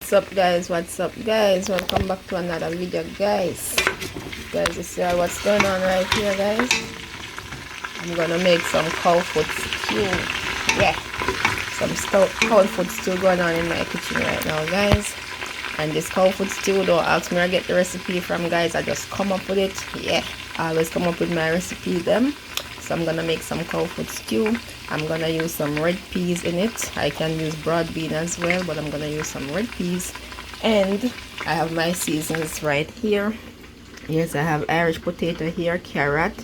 What's up guys, welcome back to another video guys. You see what's going on right here guys. I'm gonna make some cowfoot stew. Yeah, some cowfoot stew going on in my kitchen right now guys. And this cowfoot stew, don't ask me where I get the recipe from guys, I just come up with it. Yeah, I always come up with my recipe them. So I'm gonna make some cowfoot stew. I'm gonna use some red peas in it. I can use broad bean as well, but I'm gonna use some red peas. And I have my seasons right here. Yes, I have Irish potato here, carrot,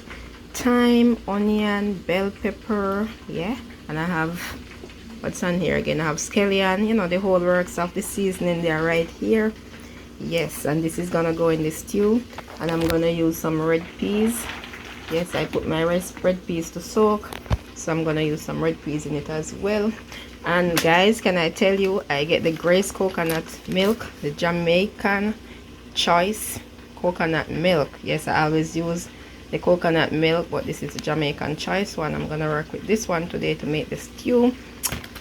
thyme, onion, bell pepper. Yeah, and I have what's on here again. I have scallion, you know, the whole works of the seasoning there right here. Yes, and this is gonna go in the stew. And I'm gonna use some red peas. Yes, I put my red peas to soak, so I'm gonna use some red peas in it as well. And guys, can I tell you, I get the Grace coconut milk, the Jamaican choice coconut milk. Yes, I always use the coconut milk, but this is the Jamaican choice one. I'm gonna work with this one today to make the stew.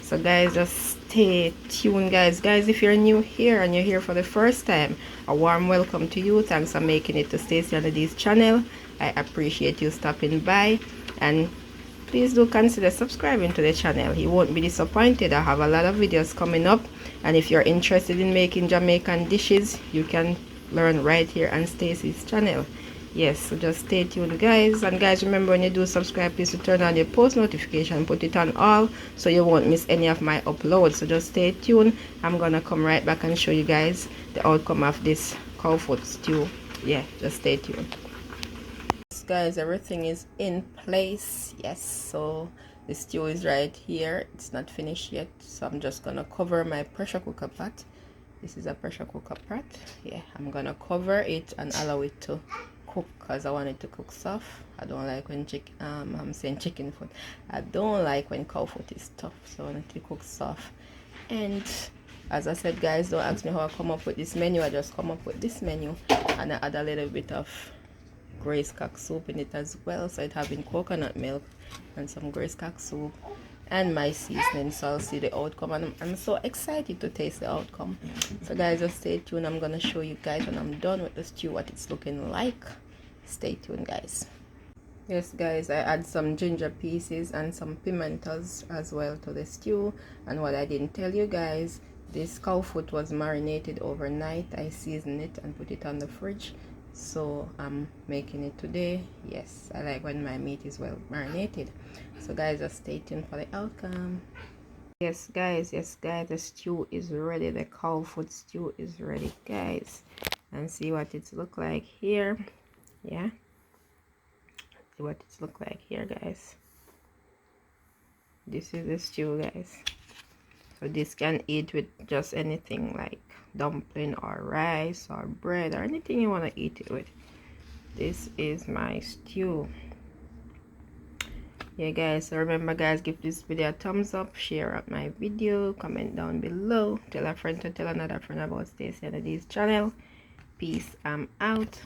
So guys, just stay tuned guys. If you're new here and you're here for the first time, a warm welcome to you. Thanks for making it to Stacey and D's channel. I appreciate you stopping by, and please do consider subscribing to the channel. You won't be disappointed. I have a lot of videos coming up, and if you're interested in making Jamaican dishes, you can learn right here on Stacey's channel. Yes, so just stay tuned guys. And guys, remember, when you do subscribe, please turn on your post notification, put it on all, so you won't miss any of my uploads. So just stay tuned. I'm gonna come right back and show you guys the outcome of this cowfoot stew. Yeah, just stay tuned guys. Everything is in place. Yes, so the stew is right here. It's not finished yet, so I'm just gonna cover my pressure cooker pot. This is a pressure cooker pot. Yeah, I'm gonna cover it and allow it to cook because I want it to cook soft. I don't like when I'm saying chicken foot. I don't like when cow foot is tough, so I want it to cook soft. And as I said guys, don't ask me how I come up with this menu. I just come up with this menu, and I add a little bit of Grace cock soup in it as well, so it having coconut milk and some Grace cock soup and my seasoning. So I'll see the outcome, and I'm so excited to taste the outcome. So guys, just stay tuned. I'm gonna show you guys when I'm done with the stew what it's looking like. Stay tuned guys. Yes guys, I add some ginger pieces and some pimentos as well to the stew. And what I didn't tell you guys, this cow foot was marinated overnight. I seasoned it and put it on the fridge, so I'm making it today. Yes, I like when my meat is well marinated. So guys, just stay tuned for the outcome. Yes guys, the stew is ready. The cowfoot stew is ready guys, and see what it look like here. Yeah, see what it look like here guys. This is the stew guys. So this can eat with just anything like dumpling or rice or bread or anything you want to eat it with. This is my stew. Yeah guys, so remember guys, give this video a thumbs up, share out my video, comment down below, tell a friend to tell another friend about Stacey and D's channel. Peace, I'm out.